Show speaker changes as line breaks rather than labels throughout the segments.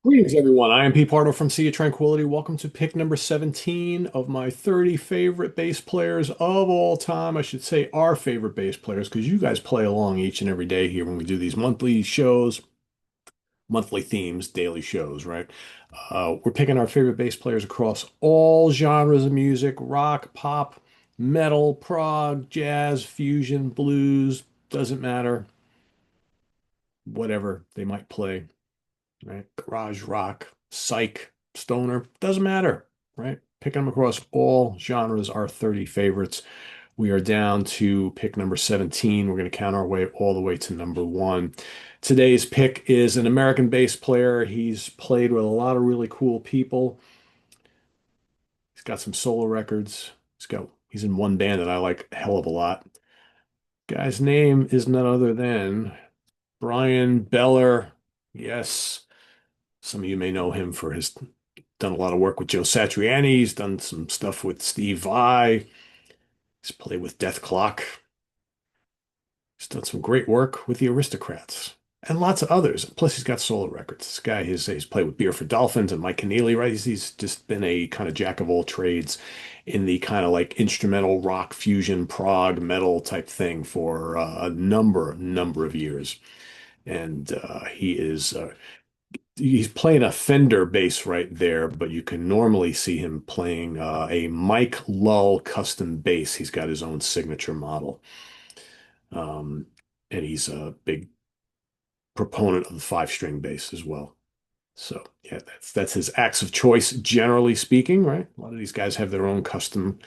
Greetings, everyone. I am Pete Pardo from Sea of Tranquility. Welcome to pick number 17 of my 30 favorite bass players of all time. I should say our favorite bass players because you guys play along each and every day here when we do these monthly shows, monthly themes, daily shows, right? We're picking our favorite bass players across all genres of music: rock, pop, metal, prog, jazz, fusion, blues, doesn't matter, whatever they might play, right? Garage rock, psych, stoner, doesn't matter, right? Picking them across all genres are 30 favorites. We are down to pick number 17. We're going to count our way all the way to number one. Today's pick is an American bass player. He's played with a lot of really cool people. He's got some solo records. He's in one band that I like a hell of a lot. Guy's name is none other than Brian Beller. Yes, some of you may know him for his done a lot of work with Joe Satriani. He's done some stuff with Steve Vai. He's played with Death Clock. He's done some great work with the Aristocrats and lots of others. Plus, he's got solo records. This guy, he's played with Beer for Dolphins and Mike Keneally, right? He's just been a kind of jack of all trades in the kind of like instrumental rock, fusion, prog, metal type thing for a number of years. And he's playing a Fender bass right there, but you can normally see him playing a Mike Lull custom bass. He's got his own signature model. Um, and he's a big proponent of the five-string bass as well. So yeah, that's his axe of choice, generally speaking, right? A lot of these guys have their own custom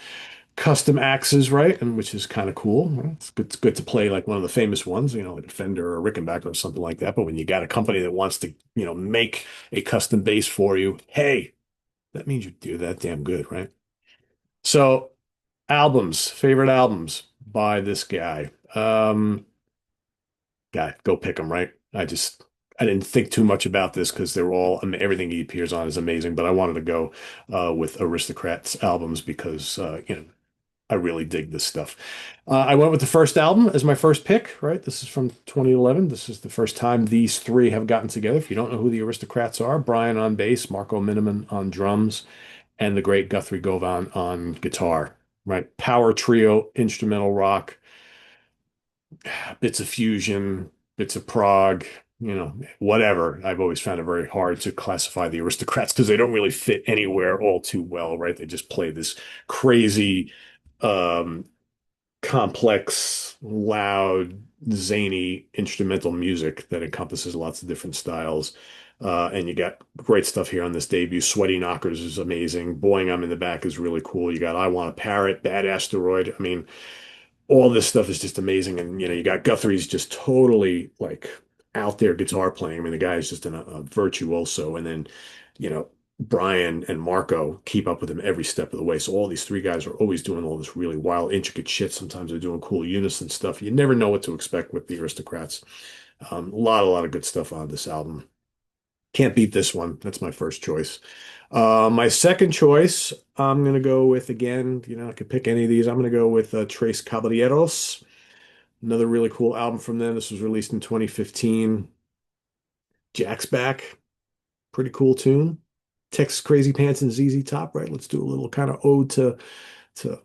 axes, right? And which is kind of cool. Right? It's good to play like one of the famous ones, like a Fender or Rickenbacker or something like that. But when you got a company that wants to, make a custom bass for you, hey, that means you do that damn good, right? So favorite albums by this guy. Go pick them, right? I didn't think too much about this because they're all, I mean, everything he appears on is amazing, but I wanted to go with Aristocrats albums because, I really dig this stuff. I went with the first album as my first pick, right? This is from 2011. This is the first time these three have gotten together. If you don't know who the Aristocrats are, Brian on bass, Marco Miniman on drums, and the great Guthrie Govan on guitar, right? Power trio, instrumental rock, bits of fusion, bits of prog, whatever. I've always found it very hard to classify the Aristocrats because they don't really fit anywhere all too well, right? They just play this crazy, um, complex, loud, zany instrumental music that encompasses lots of different styles. And you got great stuff here on this debut. Sweaty Knockers is amazing. Boing, I'm in the Back is really cool. You got I Want a Parrot, Bad Asteroid. I mean, all this stuff is just amazing. And you got Guthrie's just totally like out there guitar playing. I mean, the guy is just a virtuoso. And then, you know, Brian and Marco keep up with him every step of the way. So all these three guys are always doing all this really wild, intricate shit. Sometimes they're doing cool unison stuff. You never know what to expect with the Aristocrats. A lot of good stuff on this album. Can't beat this one. That's my first choice. My second choice, I'm gonna go with again. I could pick any of these. I'm gonna go with Tres Caballeros. Another really cool album from them. This was released in 2015. Jack's Back, pretty cool tune. Texas Crazy Pants and ZZ Top, right? Let's do a little kind of ode to the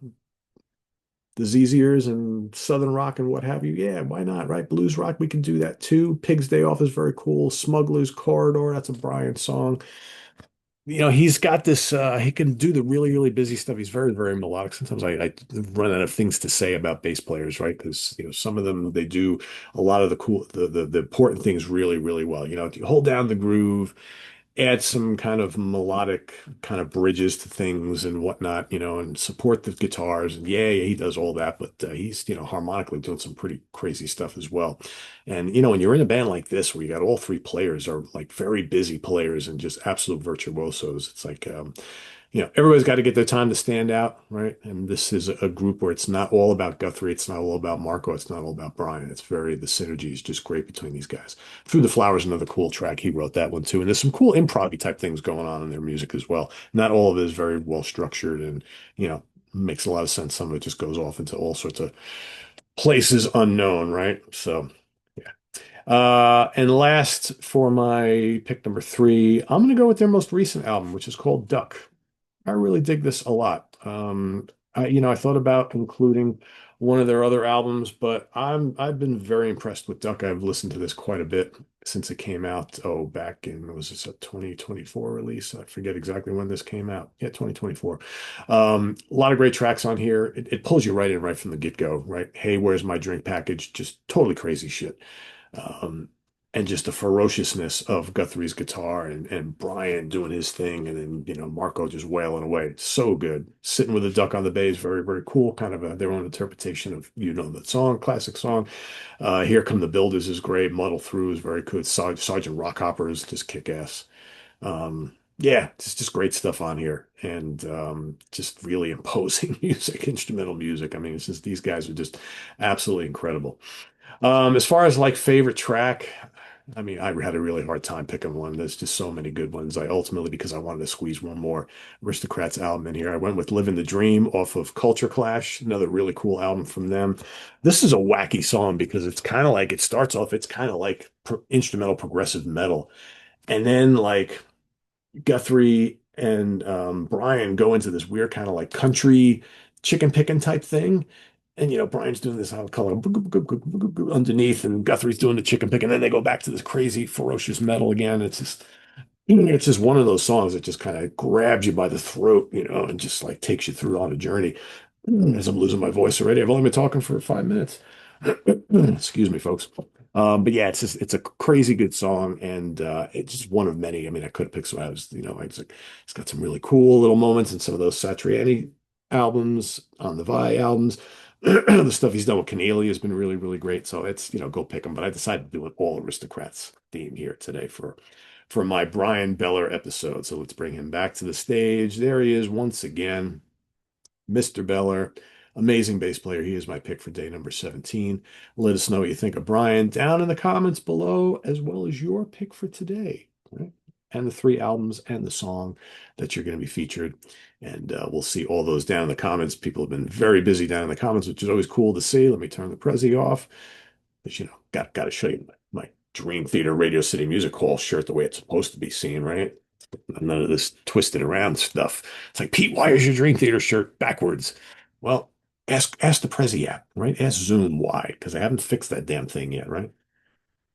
ZZers and Southern rock and what have you. Yeah, why not, right? Blues rock, we can do that too. Pig's Day Off is very cool. Smuggler's Corridor, that's a Brian song. He's got this, he can do the really, really busy stuff. He's very, very melodic. Sometimes I run out of things to say about bass players, right? Because, some of them, they do a lot of the cool, the important things really, really well. You hold down the groove, add some kind of melodic kind of bridges to things and whatnot, and support the guitars. And yeah, he does all that, but he's, harmonically doing some pretty crazy stuff as well. And, when you're in a band like this, where you got all three players are like very busy players and just absolute virtuosos, it's like, everybody's got to get their time to stand out, right? And this is a group where it's not all about Guthrie, it's not all about Marco, it's not all about Brian. The synergy is just great between these guys. Through the Flowers, another cool track. He wrote that one too. And there's some cool improv type things going on in their music as well. Not all of it is very well structured and, makes a lot of sense. Some of it just goes off into all sorts of places unknown, right? So, yeah. And last for my pick number three, I'm going to go with their most recent album, which is called Duck. I really dig this a lot. I thought about including one of their other albums, but I've been very impressed with Duck. I've listened to this quite a bit since it came out. Oh, back in was this a 2024 release? I forget exactly when this came out. Yeah, 2024. A lot of great tracks on here. It pulls you right in right from the get-go, right? Hey, where's my drink package? Just totally crazy shit. Um, and just the ferociousness of Guthrie's guitar and Brian doing his thing, and then Marco just wailing away. So good. Sitting with a duck on the bay is very, very cool. Kind of their own interpretation of the song, classic song. Here Come the Builders is great. Muddle Through is very good. Sergeant Rockhopper is just kick ass. Yeah, it's just great stuff on here, and just really imposing music, instrumental music. I mean, it's just these guys are just absolutely incredible. As far as like favorite track, I mean, I had a really hard time picking one. There's just so many good ones. I ultimately, because I wanted to squeeze one more Aristocrats album in here, I went with Living the Dream off of Culture Clash, another really cool album from them. This is a wacky song because it's kind of like it starts off, it's kind of like instrumental progressive metal. And then like Guthrie and Brian go into this weird kind of like country chicken picking type thing. And Brian's doing this, I'll call it underneath, and Guthrie's doing the chicken pick, and then they go back to this crazy, ferocious metal again. It's just one of those songs that just kind of grabs you by the throat, and just like takes you through on a journey. As I'm losing my voice already, I've only been talking for 5 minutes. Excuse me, folks. But yeah, it's a crazy good song, and it's just one of many. I mean, I could have picked some. It's got some really cool little moments in some of those Satriani albums, on the Vi albums. The stuff he's done with Keneally has been really, really great. So it's, go pick them. But I decided to do an all Aristocrats theme here today for my Brian Beller episode. So let's bring him back to the stage. There he is once again. Mr. Beller, amazing bass player. He is my pick for day number 17. Let us know what you think of Brian down in the comments below, as well as your pick for today, right? And the three albums and the song that you're going to be featured. And we'll see all those down in the comments. People have been very busy down in the comments, which is always cool to see. Let me turn the Prezi off. But got to show you my Dream Theater Radio City Music Hall shirt the way it's supposed to be seen, right? None of this twisted around stuff. It's like, Pete, why is your Dream Theater shirt backwards? Well, ask the Prezi app, right? Ask Zoom why, because I haven't fixed that damn thing yet, right?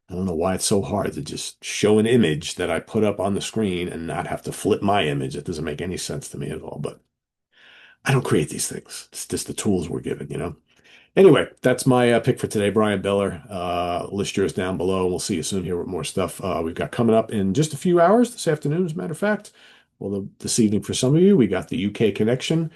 I don't know why it's so hard to just show an image that I put up on the screen and not have to flip my image. It doesn't make any sense to me at all, but I don't create these things. It's just the tools we're given. Anyway, that's my pick for today, Brian Beller. List yours down below. We'll see you soon here with more stuff we've got coming up in just a few hours this afternoon, as a matter of fact. Well, this evening for some of you, we got the UK Connection.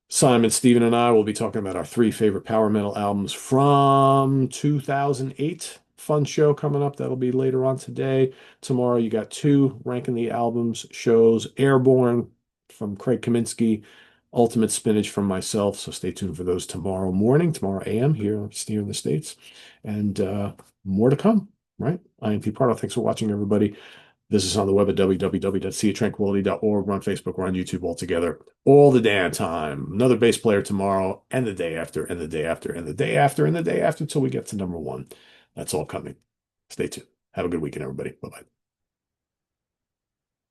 Simon, Steven, and I will be talking about our three favorite power metal albums from 2008. Fun show coming up. That'll be later on today. Tomorrow, you got two ranking the albums shows. Airborne from Craig Kaminsky, Ultimate Spinach from myself. So stay tuned for those tomorrow morning, tomorrow AM here in the States. And more to come, right? I am Pete Pardo. Thanks for watching, everybody. Visit us on the web at www.seatranquility.org. We're on Facebook. We're on YouTube all together all the damn time. Another bass player tomorrow, and the day after, and the day after, and the day after, and the day after, until we get to number one. That's all coming. Stay tuned. Have a good weekend, everybody. Bye bye.